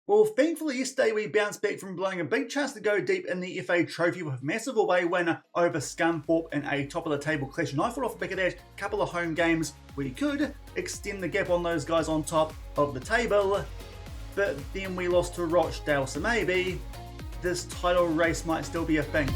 Well, thankfully yesterday we bounced back from blowing a big chance to go deep in the FA Trophy with a massive away win over Scunthorpe in a top of the table clash, and I thought off the back of that couple of home games we could extend the gap on those guys on top of the table, but then we lost to Rochdale, so maybe this title race might still be a thing.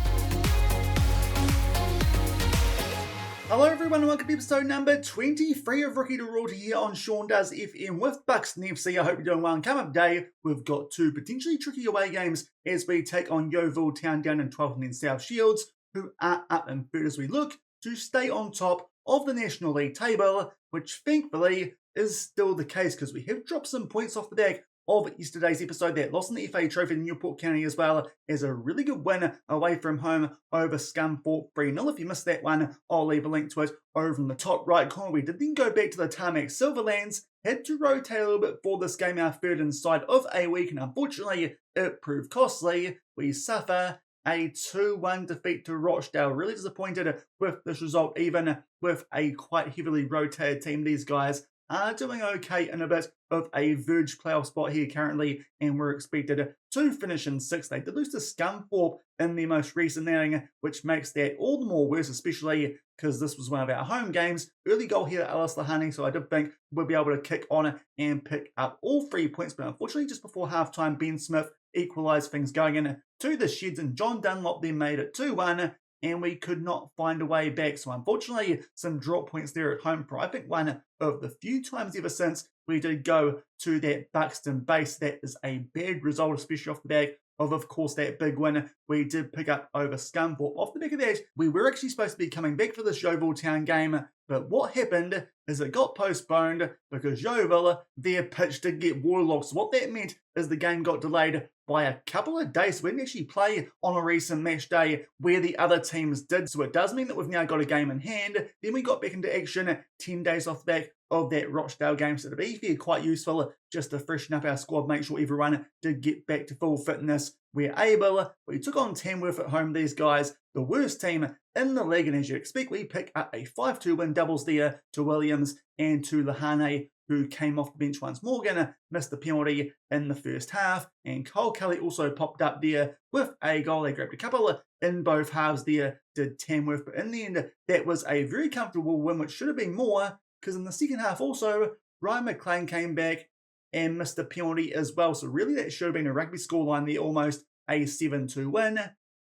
Hello everyone and welcome to episode number 23 of Rookie to Royalty here on Shaun Does FM with Buxton FC. I hope you're doing well, and coming up today we've got two potentially tricky away games as we take on Yeovil Town down in 12th and then South Shields, who are up in third as we look to stay on top of the National League table, which thankfully is still the case because we have dropped some points off the back of yesterday's episode that lost in the FA Trophy in Newport County, as well as a really good win away from home over Scunthorpe 3-0. If you missed that one, I'll leave a link to it over in the top right corner. We did then go back to the Tarmac Silverlands, had to rotate a little bit for this game, our third inside of a week, and unfortunately it proved costly. We suffer a 2-1 defeat to Rochdale. Really disappointed with this result, even with a quite heavily rotated team. These guys are doing okay in a bit of a verge playoff spot here currently, and we're expected to finish in 6th. They did lose to Scunthorpe in their most recent outing, which makes that all the more worse, especially because this was one of our home games. Early goal here at Alice Lahani, so I did think we'd be able to kick on and pick up all 3 points, but unfortunately just before half-time, Ben Smith equalised things going in to the Sheds, and John Dunlop then made it 2-1, and we could not find a way back. So unfortunately, some drop points there at home for I think one of the few times ever since we did go to that Buxton base. That is a bad result, especially off the back of course, that big win we did pick up over Scunthorpe. Off the back of that, we were actually supposed to be coming back for this Yeovil Town game, but what happened is it got postponed because Yeovil, their pitch did get waterlogged. So what that meant is the game got delayed by a couple of days. So we didn't actually play on a recent match day where the other teams did. So it does mean that we've now got a game in hand. Then we got back into action 10 days off the back of that Rochdale game. So to be fair, quite useful just to freshen up our squad, make sure everyone did get back to full fitness. We're able. We took on Tamworth at home. These guys, the worst team in the league, and as you expect, we pick up a 5-2 win, doubles there to Williams and to Lahane, who came off the bench once. Morgan missed the penalty in the first half, and Cole Kelly also popped up there with a goal. They grabbed a couple in both halves there, did Tamworth, but in the end, that was a very comfortable win, which should have been more, because in the second half also, Ryan McLean came back and missed a penalty as well. So really that should have been a rugby scoreline there, almost a 7-2 win.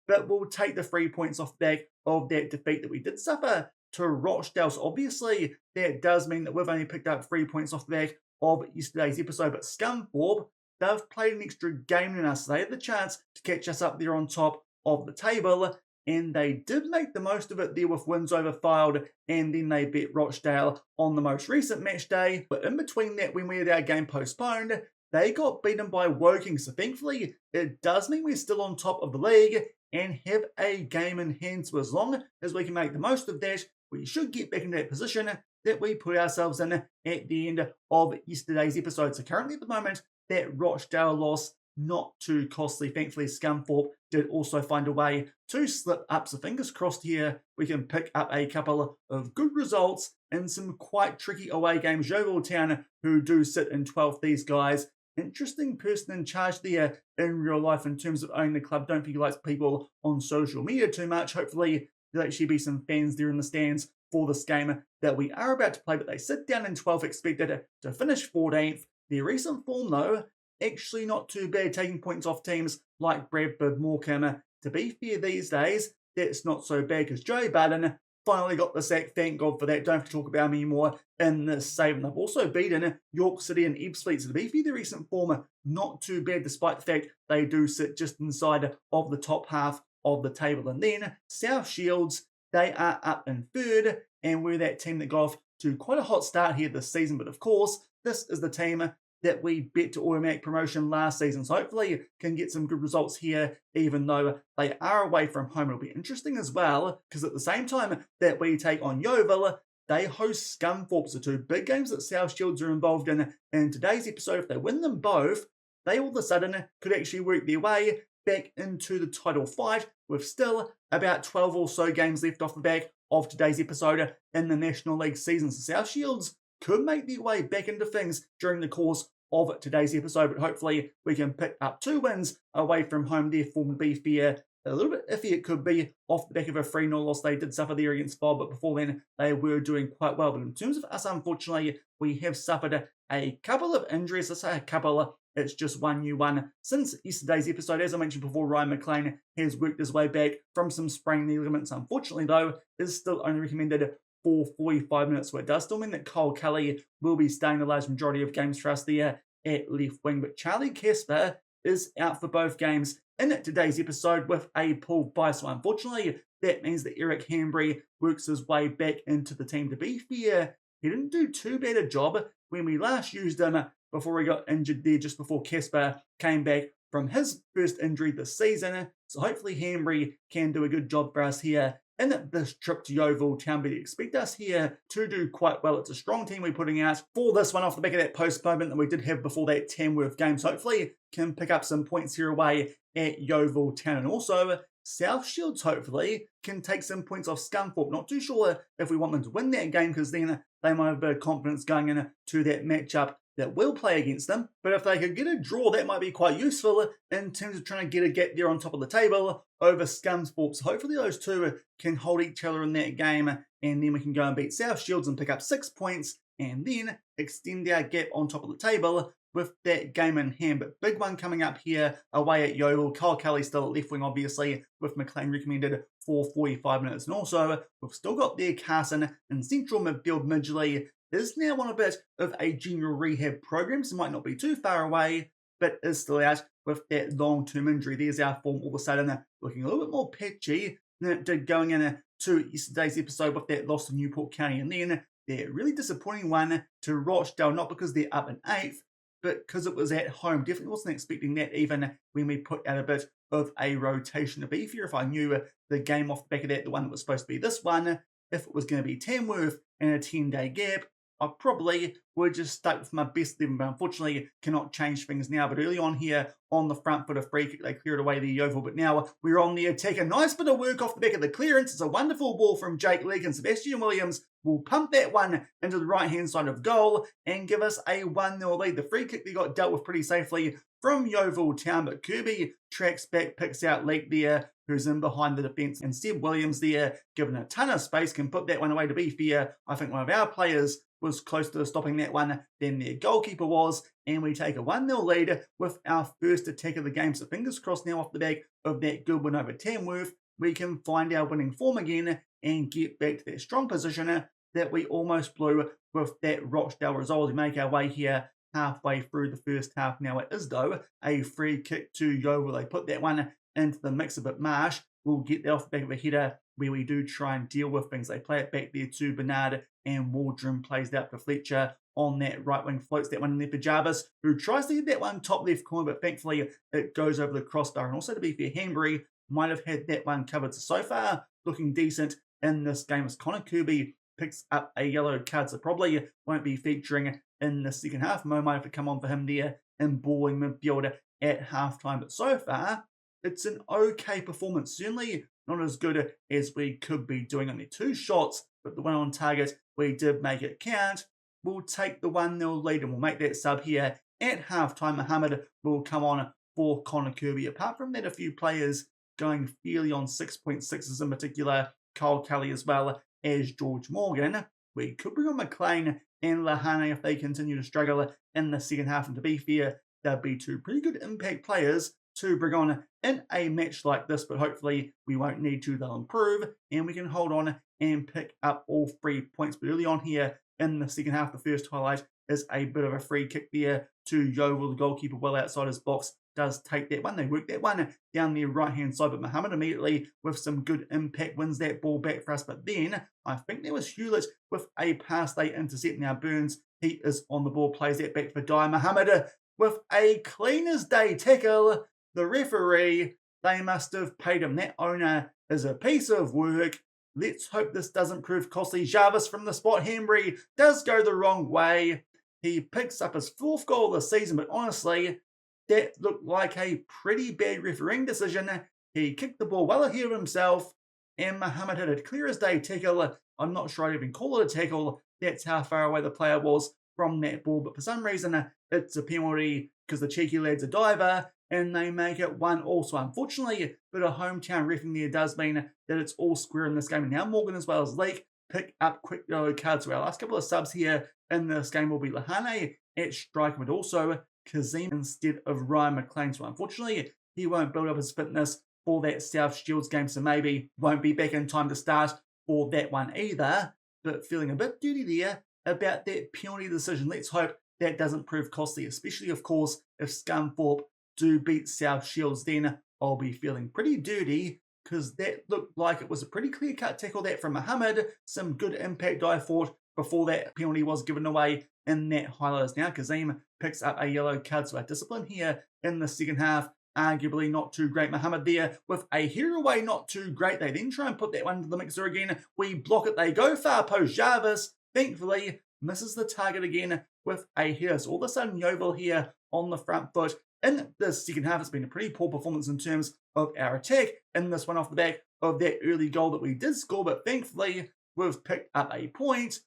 But we'll take the 3 points off the back of that defeat that we did suffer to Rochdale. So obviously that does mean that we've only picked up 3 points off the back of yesterday's episode. But Scunthorpe, they've played an extra game than us. They had the chance to catch us up there on top of the table, and they did make the most of it there with wins over Fylde, and then they beat Rochdale on the most recent match day. But in between that, when we had our game postponed, they got beaten by Woking. So thankfully, it does mean we're still on top of the league and have a game in hand. So as long as we can make the most of that, we should get back in that position that we put ourselves in at the end of yesterday's episode. So currently at the moment, that Rochdale loss, not too costly. Thankfully, Scunthorpe did also find a way to slip up. So fingers crossed here, we can pick up a couple of good results in some quite tricky away games. Yeovil Town, who do sit in 12th, these guys, interesting person in charge there in real life in terms of owning the club. Don't think he likes people on social media too much. Hopefully, there'll actually be some fans there in the stands for this game that we are about to play. But they sit down in 12th, expected to finish 14th. Their recent form, though, actually not too bad, taking points off teams like Bradford, Morecambe. To be fair, these days, that's not so bad because Joe Budden finally got the sack. Thank God for that. Don't have to talk about him anymore in this save. And they've also beaten York City and Ebbsfleet. So to be fair, the recent form, not too bad, despite the fact they do sit just inside of the top half of the table. And then South Shields, they are up in third, and we're that team that got off to quite a hot start here this season. But of course, this is the team that we bet to automatic promotion last season. So hopefully can get some good results here, even though they are away from home. It'll be interesting as well, because at the same time that we take on Yeovil, they host Scunthorpe. So two big games that South Shields are involved in today's episode. If they win them both, they all of a sudden could actually work their way back into the title fight, with still about 12 or so games left off the back of today's episode in the National League season. So South Shields could make their way back into things during the course of today's episode, but hopefully we can pick up 2 wins away from home there. Form to be fair, a little bit iffy it could be off the back of a 3-0 loss they did suffer there against Bob, but before then they were doing quite well. But in terms of us, unfortunately, we have suffered a couple of injuries. I say a couple, it's just one new one since yesterday's episode. As I mentioned before, Ryan McLean has worked his way back from some sprained knee ligaments. Unfortunately, though, is still only recommended for 45 minutes, so it does still mean that Cole Kelly will be staying the large majority of games for us there at left wing. But Charlie Casper is out for both games in today's episode with a pulled bye. So unfortunately, that means that Eric Hanbury works his way back into the team. To be fair, he didn't do too bad a job when we last used him before he got injured there, just before Casper came back from his first injury this season. So hopefully Hanbury can do a good job for us here in this trip to Yeovil Town. But expect us here to do quite well. It's a strong team we're putting out for this one off the back of that postponement that we did have before that Tamworth game. So hopefully can pick up some points here away at Yeovil Town. And also South Shields hopefully can take some points off Scunthorpe. Not too sure if we want them to win that game, because then they might have a bit of confidence going into that matchup that will play against them. But if they could get a draw, that might be quite useful in terms of trying to get a gap there on top of the table over Scunthorpe. So hopefully those two can hold each other in that game, and then we can go and beat South Shields and pick up 6 points and then extend our gap on top of the table with that game in hand. But big one coming up here away at Yeovil. Kyle Kelly still at left wing, obviously, with McLean recommended for 45 minutes. And also, we've still got there Carson in central midfield. Midgley is now on a bit of a general rehab program, so might not be too far away, but is still out with that long-term injury. There's our form all of a sudden looking a little bit more patchy than it did going into yesterday's episode with that loss to Newport County. And then that really disappointing one to Rochdale, not because they're up in 8th, but because it was at home. Definitely wasn't expecting that even when we put out a bit of a rotation. To be fair, if I knew the game off the back of that, the one that was supposed to be this one, if it was going to be Tamworth and a 10-day gap, I probably would just stuck with my best 11, but unfortunately cannot change things now. But early on here on the front foot, a free kick, they cleared away the Yeovil, but now we're on the attack. A nice bit of work off the back of the clearance. It's a wonderful ball from Jake Leake, and Sebastian Williams will pump that one into the right-hand side of goal and give us a 1-0 lead. The free kick they got dealt with pretty safely from Yeovil Town, but Kirby tracks back, picks out Leake there, who's in behind the defence, and Seb Williams there, given a ton of space, can put that one away. To be fair, I think one of our players was closer to stopping that one than their goalkeeper was, and we take a 1-0 lead with our first attack of the game. So fingers crossed now off the back of that good win over Tamworth, we can find our winning form again and get back to that strong position that we almost blew with that Rochdale result. We make our way here halfway through the first half. Now it is, though, a free kick to Yeovil. They put that one into the mix a bit. Marsh will get that off the back of a header where we do try and deal with things. They play it back there to Bernard, and Waldron plays that to Fletcher on that right wing, floats that one in there for Jarvis, who tries to get that one top left corner, but thankfully it goes over the crossbar. And also, to be fair, Hanbury might have had that one covered. So far, looking decent in this game as Connor Kirby picks up a yellow card, so probably won't be featuring in the second half. Mo might have to come on for him there in balling midfield at halftime. But so far, it's an okay performance. Certainly not as good as we could be doing. Only 2 shots, but the one on target, we did make it count. We'll take the 1-0 lead and we'll make that sub here at halftime. Mohammed will come on for Connor Kirby. Apart from that, a few players going fairly on 6.6s, in particular Kyle Kelly as well as George Morgan. We could bring on McLean and Lahane if they continue to struggle in the second half. And to be fair, they'll be 2 pretty good impact players to bring on in a match like this, but hopefully we won't need to. They'll improve and we can hold on and pick up all 3 points. But early on here in the second half, the first highlight is a bit of a free kick there to Yeovil. The goalkeeper well outside his box does take that one. They work that one down the right-hand side, but Mohammed immediately with some good impact wins that ball back for us. But then I think there was Hewlett with a pass they intercept. Now Burns, he is on the ball, plays that back for Dyer. Mohammed with a clean as day tackle. The referee, they must have paid him. That owner is a piece of work. Let's hope this doesn't prove costly. Jarvis from the spot. Hanbury does go the wrong way. He picks up his 4th goal of the season, but honestly, that looked like a pretty bad refereeing decision. He kicked the ball well ahead of himself, and Mohammed had a clear as day tackle. I'm not sure I'd even call it a tackle. That's how far away the player was from that ball, but for some reason it's a penalty because the cheeky lad's a diver, and they make it 1-1. So unfortunately, but a hometown reffing there does mean that it's all square in this game. And now Morgan as well as Lake pick up quick yellow cards. So our last couple of subs here in this game will be Lahane at striker, but also Kazim instead of Ryan McLean. So unfortunately, he won't build up his fitness for that South Shields game, so maybe won't be back in time to start for that one either. But feeling a bit dirty there about that penalty decision. Let's hope that doesn't prove costly, especially, of course, if Scunthorpe do beat South Shields. Then I'll be feeling pretty dirty, because that looked like it was a pretty clear-cut tackle that from Mohammed. Some good impact, I thought, before that penalty was given away in that highlights. Now Kazim picks up a yellow card, so our discipline here in the second half, arguably not too great. Mohammed there with a header away, not too great. They then try and put that one into the mixer again. We block it. They go far post. Jarvis, thankfully, misses the target again with a header. So all of a sudden, Yeovil here on the front foot. In the second half, it's been a pretty poor performance in terms of our attack. In this one off the back of that early goal that we did score, but thankfully, we've picked up a point.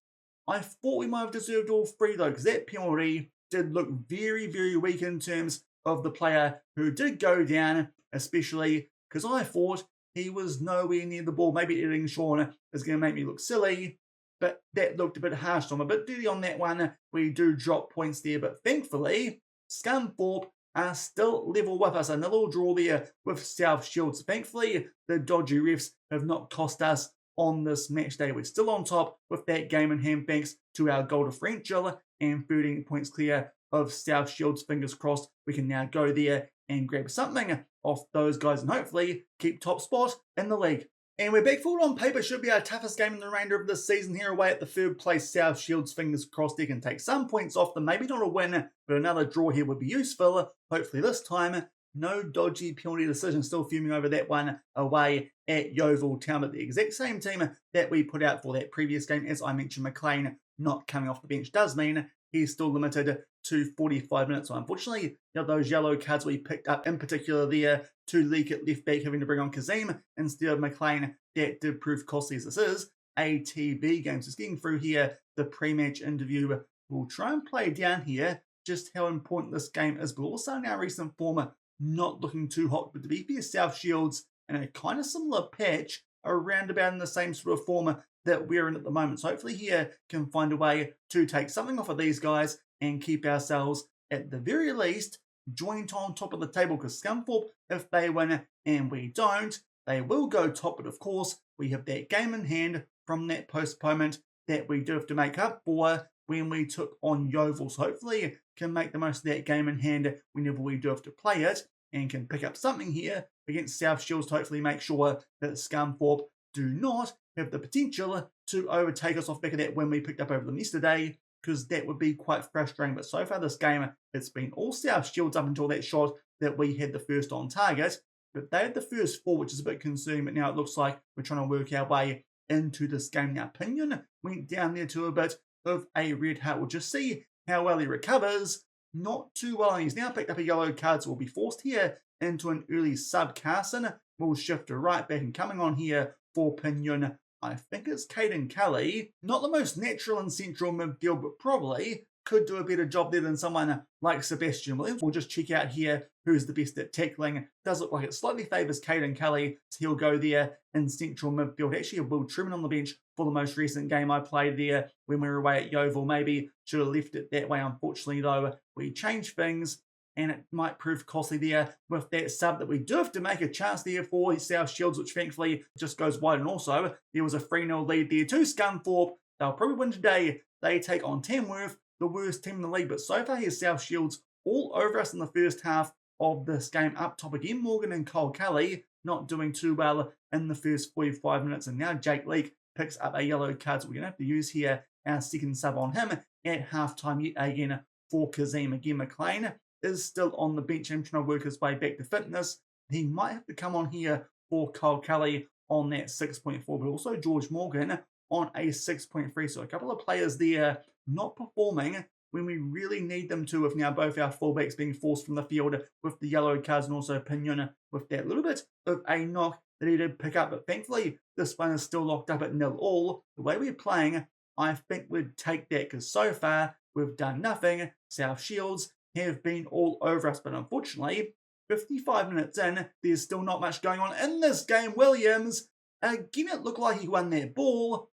I thought we might have deserved all three though, because that penalty did look very, very weak in terms of the player who did go down, especially because I thought he was nowhere near the ball. Maybe editing Shaun is going to make me look silly, but that looked a bit harsh. So I'm a bit dirty on that one. We do drop points there, but thankfully, Scunthorpe are still level with us. A nil draw there with South Shields. Thankfully, the dodgy refs have not cost us on this match day. We're still on top with that game in hand thanks to our goal differential and 13 points clear of South Shields. Fingers crossed we can now go there and grab something off those guys and hopefully keep top spot in the league. And we're back forward on paper. Should be our toughest game in the remainder of this season here away at the third place South Shields. Fingers crossed they can take some points off them. Maybe not a win, but another draw here would be useful. Hopefully this time, no dodgy penalty decision. Still fuming over that one away at Yeovil Town, but the exact same team that we put out for that previous game. As I mentioned, McLean not coming off the bench does mean he's still limited to 45 minutes. So unfortunately, those yellow cards we picked up, in particular there, to leak at left back, having to bring on Kazim instead of McLean, that did prove costly as this is a TB game. So just getting through here, the pre-match interview. We'll try and play down here just how important this game is, but also in our recent form, not looking too hot. But to be fair, South Shields in a kind of similar patch, around about in the same sort of form that we're in at the moment. So hopefully here can find a way to take something off of these guys and keep ourselves, at the very least, joint on top of the table, because Scunthorpe, if they win and we don't, they will go top. But of course, we have that game in hand from that postponement that we do have to make up for when we took on Yeovil. So hopefully can make the most of that game in hand whenever we do have to play it and can pick up something here against South Shields to hopefully make sure that Scunthorpe do not have the potential to overtake us off back of that win we picked up over them yesterday, because that would be quite frustrating. But so far this game, it's been all South Shields up until that shot that we had the first on target. But they had the first four, which is a bit concerning. But now it looks like we're trying to work our way into this game. Now, Pinion went down there to a bit of a red heart. We'll just see how well he recovers. Not too well. And he's now picked up a yellow card, so we'll be forced here into an early sub. Carson will shift to right back, and coming on here for Pinion, I think it's Caden Kelly. Not the most natural in central midfield, but probably could do a better job there than someone like Sebastian Williams. We'll just check out here who's the best at tackling. Does look like it slightly favours Caden Kelly, so he'll go there in central midfield. Actually, a Will Truman on the bench for the most recent game I played there when we were away at Yeovil. Maybe should have left it that way. Unfortunately, though, we changed things, and it might prove costly there with that sub that we do have to make a chance there for South Shields, which thankfully just goes wide. And also, there was a 3-0 lead there to Scunthorpe. They'll probably win today. They take on Tamworth, the worst team in the league. But so far, here's South Shields all over us in the first half of this game. Up top again, Morgan and Cole Kelly not doing too well in the first 45 minutes. And now Jake Leake picks up a yellow card. So we're going to have to use here our second sub on him at halftime yet again for Kazim. Again, McLean is still on the bench and trying to work his way back to fitness. He might have to come on here for Cole Kelly on that 6.4, but also George Morgan on a 6.3. So a couple of players there not performing when we really need them to, with now both our fullbacks being forced from the field with the yellow cards, and also Pinion with that little bit of a knock that he did pick up. But thankfully, this one is still locked up at 0-0. The way we're playing, I think we'd take that, because so far, we've done nothing. South Shields have been all over us, but unfortunately, 55 minutes in, there's still not much going on in this game. Williams, again, it looked like he won that ball,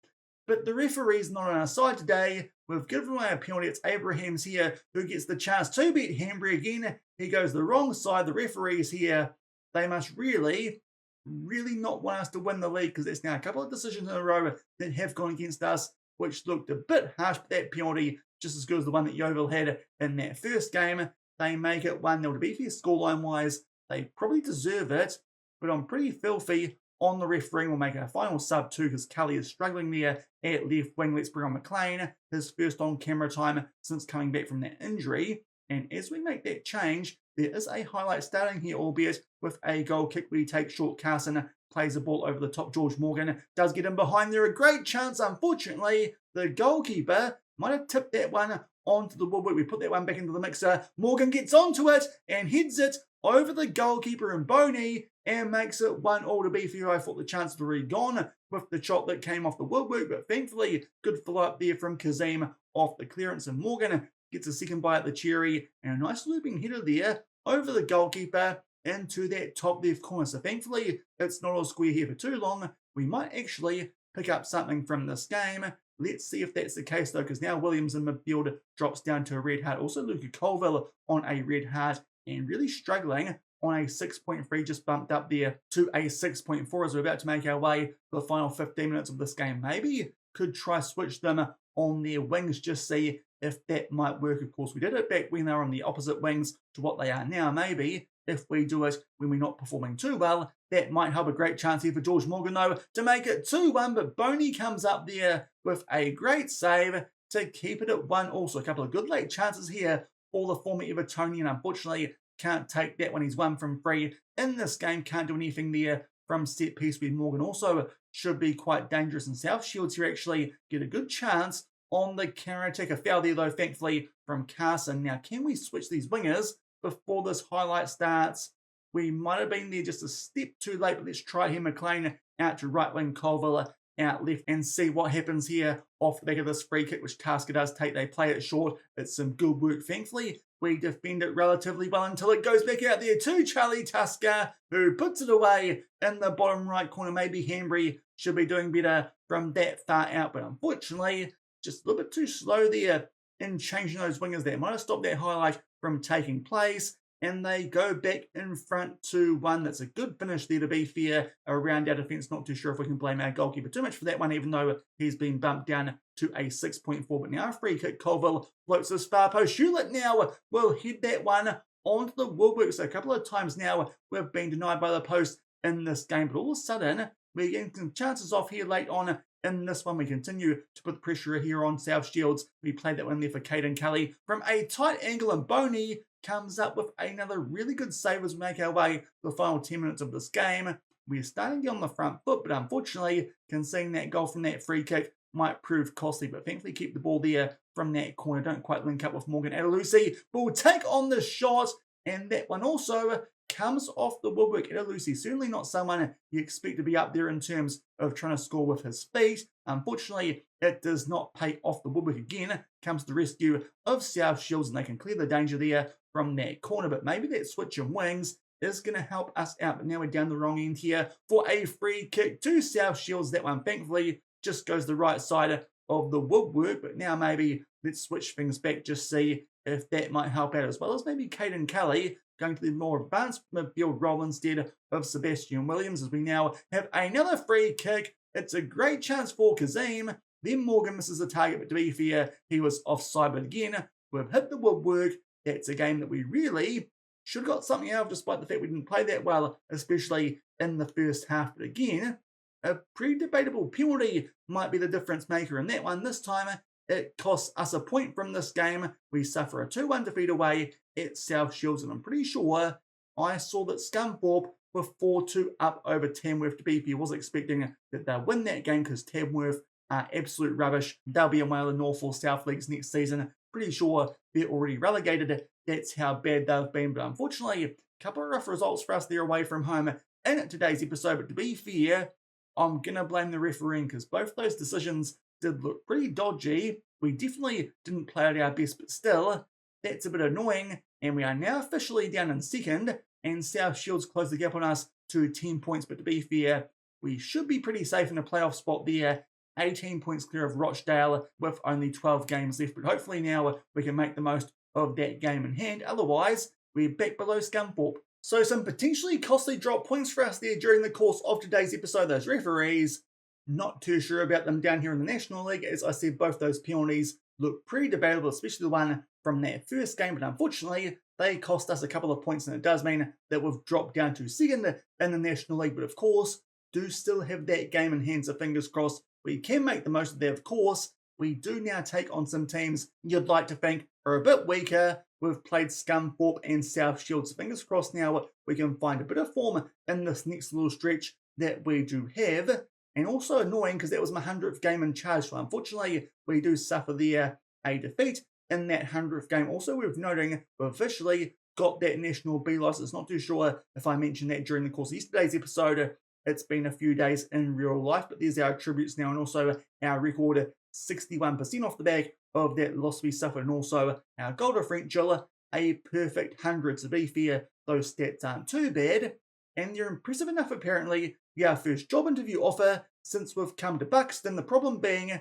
but the referee's not on our side today. We've given away a penalty. It's Abraham's here who gets the chance to beat Hanbury again. He goes the wrong side. The referee's here. They must really not want us to win the league, because there's now a couple of decisions in a row that have gone against us, which looked a bit harsh, but that penalty just as good as the one that Yeovil had in that first game. They make it 1-0. To be fair, scoreline-wise, they probably deserve it, but I'm pretty filthy on the referee. We'll make a final sub too, because Kelly is struggling there at left wing. Let's bring on McLean, his first on-camera time since coming back from that injury. And as we make that change, there is a highlight starting here, albeit with a goal kick. We take short. Carson plays the ball over the top. George Morgan does get in behind there. A great chance. Unfortunately, the goalkeeper might have tipped that one onto the woodwork. We put that one back into the mixer. Morgan gets onto it and heads it over the goalkeeper and Boney and makes it 1-1 to be fair. I thought the chance was already gone with the shot that came off the woodwork, but thankfully, good follow-up there from Kazim off the clearance, and Morgan gets a second bite at the cherry and a nice looping header there over the goalkeeper into that top left corner. So thankfully, it's not all square here for too long. We might actually pick up something from this game. Let's see if that's the case though, because now Williams in midfield drops down to a red heart. Also Luca Colville on a red heart and really struggling on a 6.3, just bumped up there to a 6.4 as we're about to make our way to the final 15 minutes of this game. Maybe could try switch them on their wings, just see if that might work. Of course, we did it back when they were on the opposite wings to what they are now. Maybe if we do it when we're not performing too well, that might help. A great chance here for George Morgan, though, to make it 2-1, but Boney comes up there with a great save to keep it at 1. Also, a couple of good late chances here for the former Evertonian. Unfortunately, can't take that one. He's 1 from 3 in this game. Can't do anything there from set piece with Morgan. Also, should be quite dangerous. And South Shields here actually get a good chance on the counter-attack. A foul there, though, thankfully, from Carson. Now, can we switch these wingers before this highlight starts? We might have been there just a step too late, but let's try here. McLean out to right wing, Colville out left, and see what happens here off the back of this free kick, which Tasker does take. They play it short. It's some good work. Thankfully, we defend it relatively well until it goes back out there to Charlie Tasker, who puts it away in the bottom right corner. Maybe Hanbury should be doing better from that far out, but unfortunately, just a little bit too slow there in changing those wingers there. Might have stopped that highlight from taking place, and they go back in front 2-1. That's a good finish there, to be fair, around our defence. Not too sure if we can blame our goalkeeper too much for that one, even though he's been bumped down to a 6.4. But now a free kick. Colville floats this far post. Hewlett now will head that one onto the woodwork. So a couple of times now we've been denied by the post in this game, but all of a sudden we're getting some chances off here late on in this one. We continue to put the pressure here on South Shields. We played that one there for Caden Kelly from a tight angle, and Boney comes up with another really good save as we make our way to the final 10 minutes of this game. We're starting to get on the front foot, but unfortunately, conceding that goal from that free kick might prove costly, but thankfully keep the ball there from that corner. Don't quite link up with Morgan Adelusi, but we'll take on the shot, and that one also comes off the woodwork. Adelusi, certainly not someone you expect to be up there in terms of trying to score with his feet. Unfortunately, it does not pay off the woodwork again. Comes to the rescue of South Shields, and they can clear the danger there from that corner, but maybe that switch in wings is going to help us out. But now we're down the wrong end here for a free kick to South Shields. That one, thankfully, just goes the right side of the woodwork, but now maybe let's switch things back, just see if that might help out, as well as maybe Caden Kelly going to the more advanced midfield role instead of Sebastian Williams, as we now have another free kick. It's a great chance for Kazim. Then Morgan misses the target, but to be fair, he was offside. But again, we've hit the woodwork. That's a game that we really should have got something out of, despite the fact we didn't play that well, especially in the first half. But again, a pretty debatable penalty might be the difference maker in that one. This time, it costs us a point from this game. We suffer a 2-1 defeat away at South Shields, and I'm pretty sure I saw that Scunthorpe were 4-2 up over Tamworth. To be fair, was expecting that they'll win that game because Tamworth are absolute rubbish. They'll be in one of the North or South Leagues next season. Pretty sure they're already relegated. That's how bad they've been. But unfortunately, a couple of rough results for us there away from home in today's episode. But to be fair, I'm going to blame the refereeing, because both those decisions did look pretty dodgy. We definitely didn't play at our best, but still, that's a bit annoying, and we are now officially down in second, and South Shields closed the gap on us to 10 points, but to be fair, we should be pretty safe in a playoff spot there. 18 points clear of Rochdale with only 12 games left, but hopefully now we can make the most of that game in hand. Otherwise, we're back below Scunthorpe. So some potentially costly drop points for us there during the course of today's episode. Those referees, not too sure about them down here in the National League. As I said, both those penalties look pretty debatable, especially the one from that first game, but unfortunately, they cost us a couple of points, and it does mean that we've dropped down to second in the National League, but of course, do still have that game in hand, so fingers crossed we can make the most of that. Of course, we do now take on some teams you'd like to think are a bit weaker. We've played Scunthorpe and South Shields. Fingers crossed now we can find a bit of form in this next little stretch that we do have. And also annoying because that was my 100th game in charge, so unfortunately we do suffer there a defeat in that 100th game. Also worth noting, we've officially got that National B license. Not too sure if I mentioned that during the course of yesterday's episode. It's been a few days in real life, but there's our attributes now, and also our record 61% off the back of that loss we suffered, and also our goal differential, a perfect 100. To be fair, those stats aren't too bad, and they're impressive enough apparently. Our first job interview offer since we've come to Buxton. The problem being,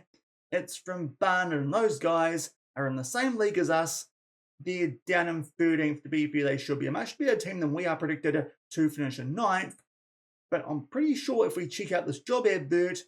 it's from Barnet, and those guys are in the same league as us. They're down in 13th. To be fair, they should be a much better team than we are predicted to finish in 9th. But I'm pretty sure if we check out this job advert,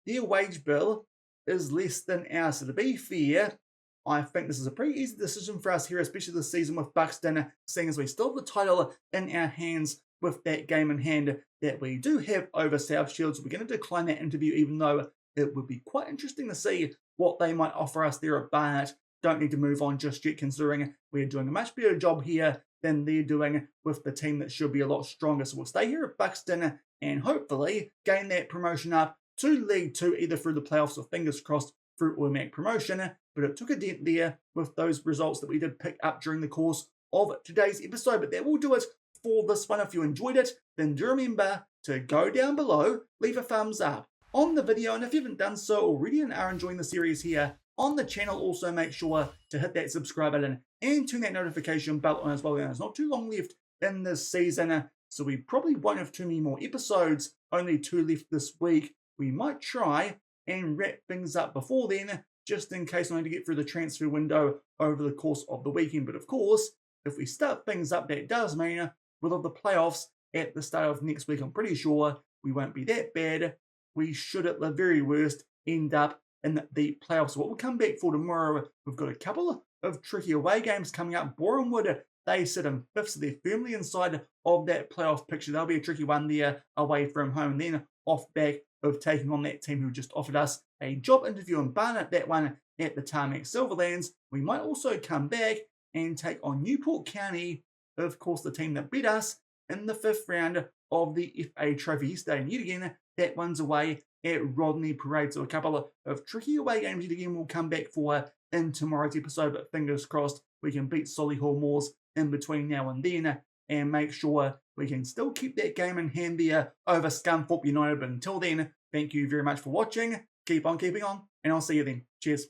their wage bill is less than ours. So to be fair, I think this is a pretty easy decision for us here, especially this season with Buxton, seeing as we still have the title in our hands with that game in hand that we do have over South Shields. We're going to decline that interview, even though it would be quite interesting to see what they might offer us there at Barnet. Don't need to move on just yet, considering we're doing a much better job here than they're doing with the team that should be a lot stronger. So we'll stay here at Buxton and hopefully gain that promotion up to League 2, either through the playoffs or fingers crossed through automatic promotion. But it took a dent there with those results that we did pick up during the course of today's episode. But that will do it for this one. If you enjoyed it, then do remember to go down below, leave a thumbs up on the video, and if you haven't done so already and are enjoying the series here on the channel, also make sure to hit that subscribe button and turn that notification bell on as well. There's not too long left in this season, so we probably won't have too many more episodes, only 2 left this week. We might try and wrap things up before then, just in case I need to get through the transfer window over the course of the weekend. But of course, if we start things up, that does mean we'll have the playoffs at the start of next week. I'm pretty sure we won't be that bad. We should, at the very worst, end up in the playoffs. What we'll come back for tomorrow, we've got a couple of tricky away games coming up. Bournemouth, they sit in 5th, so they're firmly inside of that playoff picture. That'll be a tricky one there away from home. And then off back of taking on that team who just offered us a job interview in Barnet, that one at the Tarmac Silverlands. We might also come back and take on Newport County, of course the team that beat us in the 5th round of the FA Trophy yesterday. And yet again, that one's away at Rodney Parade. So a couple of tricky away games yet again we'll come back for in tomorrow's episode, but fingers crossed we can beat Solihull Moors in between now and then and make sure we can still keep that game in hand there over Scunthorpe United. But until then, thank you very much for watching. Keep on keeping on, and I'll see you then. Cheers.